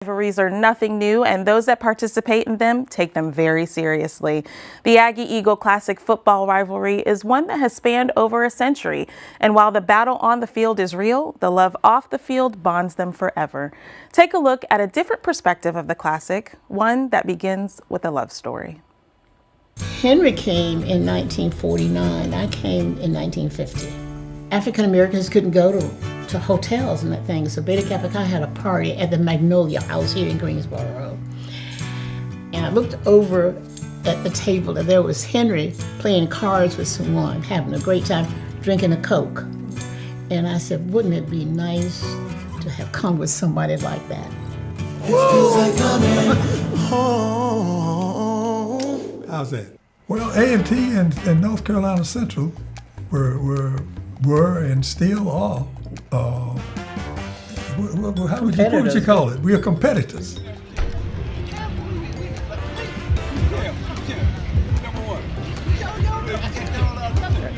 Rivalries are nothing new, and those that participate in them take them very seriously. The Aggie-Eagle Classic football rivalry is one that has spanned over a century, and while the battle on the field is real, the love off the field bonds them forever. Take a look at a different perspective of the Classic, one that begins with a love story. Henry came in 1949. I came in 1950. African Americans couldn't go to hotels and that thing. So Beta Kappa Chi had a party at the Magnolia House here in Greensboro Road. And I looked over at the table and there was Henry playing cards with someone, having a great time, drinking a Coke. And I said, wouldn't it be nice to have come with somebody like that? It feels like coming home. How's that? Well, A&T and North Carolina Central were and still are, what would you call it? We are competitors.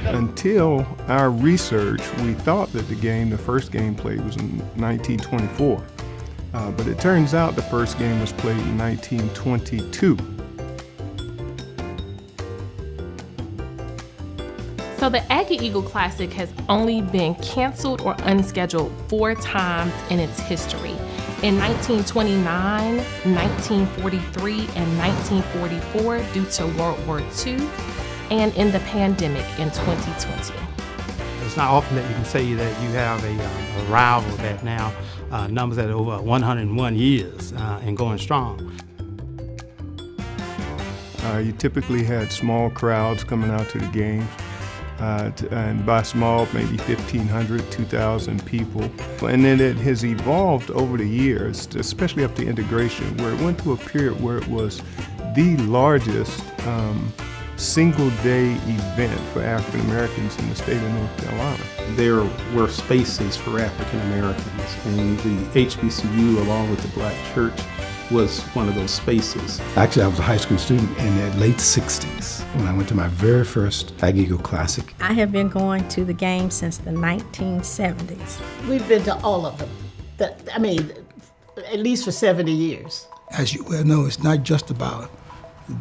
Until our research, we thought that the first game played was in 1924. But it turns out the first game was played in 1922. So the Aggie-Eagle Classic has only been canceled or unscheduled 4 times in its history. In 1929, 1943, and 1944 due to World War II, and in the pandemic in 2020. It's not often that you can say that you have a rival that now numbers at over 101 years and going strong. You typically had small crowds coming out to the games. And by small, maybe 1,500, 2,000 people. And then it has evolved over the years, especially up to integration, where it went through a period where it was the largest single-day event for African Americans in the state of North Carolina. There were spaces for African Americans, and the HBCU, along with the Black Church, was one of those spaces. Actually, I was a high school student in the late 60s when I went to my very first Aggie-Eagle Classic. I have been going to the game since the 1970s. We've been to all of them. At least for 70 years. As you well know, it's not just about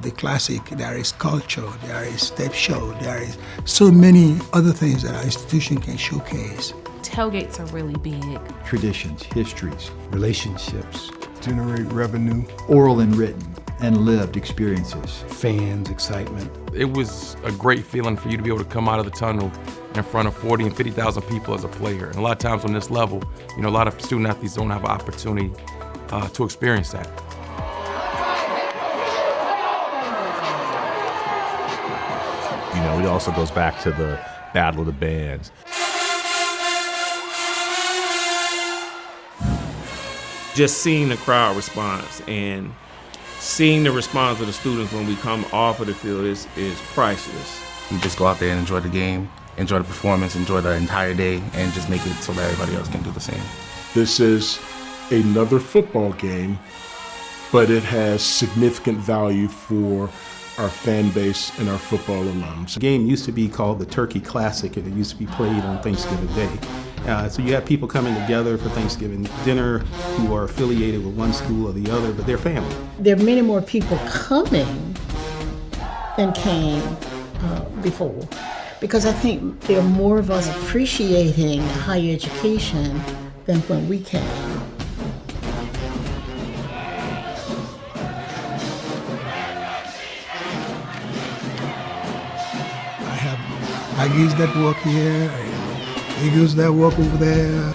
the Classic. There is culture, there is step show, there is so many other things that our institution can showcase. Tailgates are really big. Traditions, histories, relationships, generate revenue, oral and written, and lived experiences. Fans, excitement. It was a great feeling for you to be able to come out of the tunnel in front of 40 and 50,000 people as a player. And a lot of times on this level, a lot of student athletes don't have an opportunity to experience that. It also goes back to the Battle of the Bands. Just seeing the crowd response and seeing the response of the students when we come off of the field is priceless. We just go out there and enjoy the game, enjoy the performance, enjoy the entire day, and just make it so that everybody else can do the same. This is another football game, but it has significant value for our fan base and our football alums. The game used to be called the Turkey Classic, and it used to be played on Thanksgiving Day. So you have people coming together for Thanksgiving dinner who are affiliated with one school or the other, but they're family. There are many more people coming than came before, because I think there are more of us appreciating higher education than when we came. Aggies that work here, Eagles that work over there.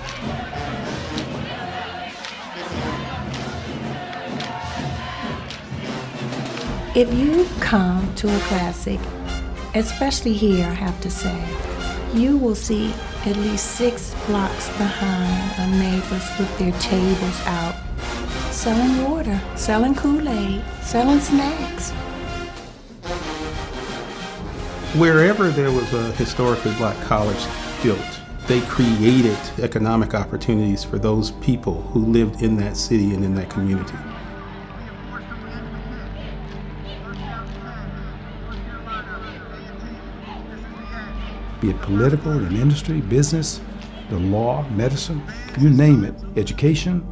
If you come to a Classic, especially here, I have to say, you will see at least 6 blocks behind our neighbors with their tables out, selling water, selling Kool-Aid, selling snacks. Wherever there was a historically black college built, they created economic opportunities for those people who lived in that city and in that community. Be it political, in industry, business, the law, medicine, you name it, education,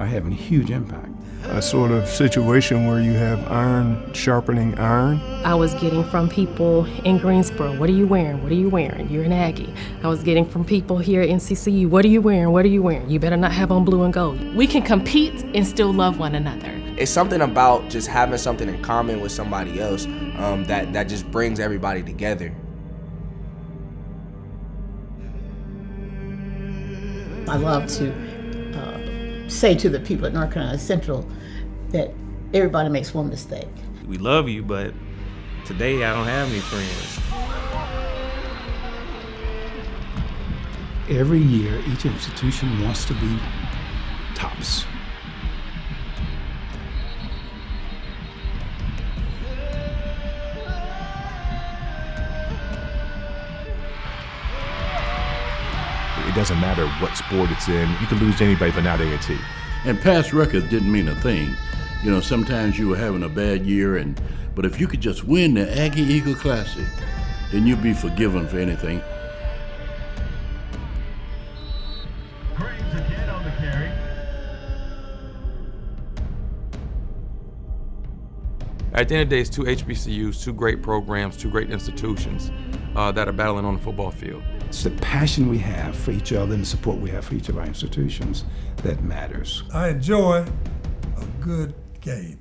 are having a huge impact. A sort of situation where you have iron sharpening iron. I was getting from people in Greensboro, what are you wearing? What are you wearing? You're an Aggie. I was getting from people here at NCCU, what are you wearing? What are you wearing? You better not have on blue and gold. We can compete and still love one another. It's something about just having something in common with somebody else that just brings everybody together. I love to say to the people at North Carolina Central that everybody makes one mistake. We love you, but today I don't have any friends. Every year, each institution wants to be tops. It doesn't matter what sport it's in. You can lose to anybody, but not A&T. And past records didn't mean a thing. You know, sometimes you were having a bad year, but if you could just win the Aggie Eagle Classic, then you'd be forgiven for anything. At the end of the day, it's two HBCUs, two great programs, two great institutions that are battling on the football field. It's the passion we have for each other and the support we have for each of our institutions that matters. I enjoy a good game.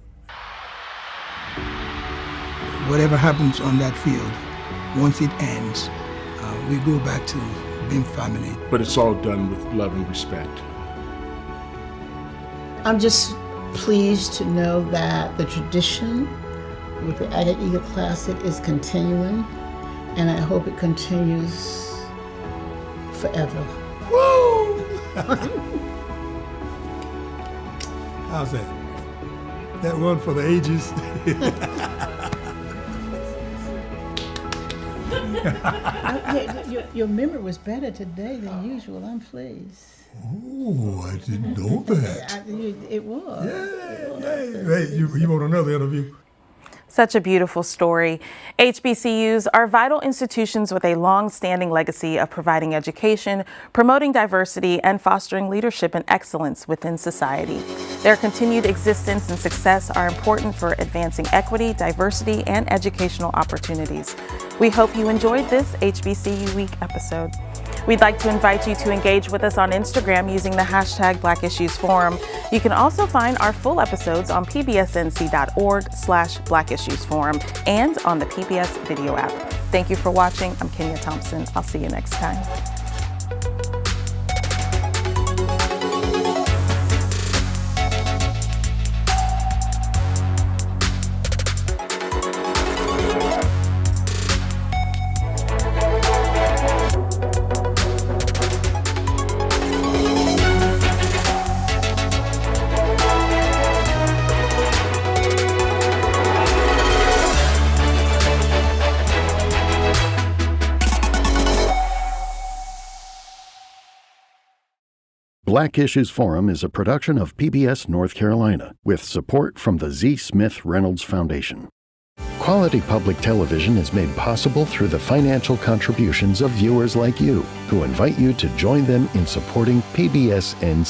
Whatever happens on that field, once it ends, we go back to being family. But it's all done with love and respect. I'm just pleased to know that the tradition with the Aggie Eagle Classic is continuing, and I hope it continues forever. Woo! How's that? That one for the ages? Your memory was better today than usual. I'm pleased. Oh, I didn't know that. It was. Hey, you want another interview? Such a beautiful story. HBCUs are vital institutions with a long-standing legacy of providing education, promoting diversity, and fostering leadership and excellence within society. Their continued existence and success are important for advancing equity, diversity, and educational opportunities. We hope you enjoyed this HBCU Week episode. We'd like to invite you to engage with us on Instagram using the hashtag Black Issues Forum. You can also find our full episodes on pbsnc.org/Black Issues Forum and on the PBS video app. Thank you for watching. I'm Kenya Thompson. I'll see you next time. Black Issues Forum is a production of PBS North Carolina with support from the Z. Smith Reynolds Foundation. Quality public television is made possible through the financial contributions of viewers like you, who invite you to join them in supporting PBS NC.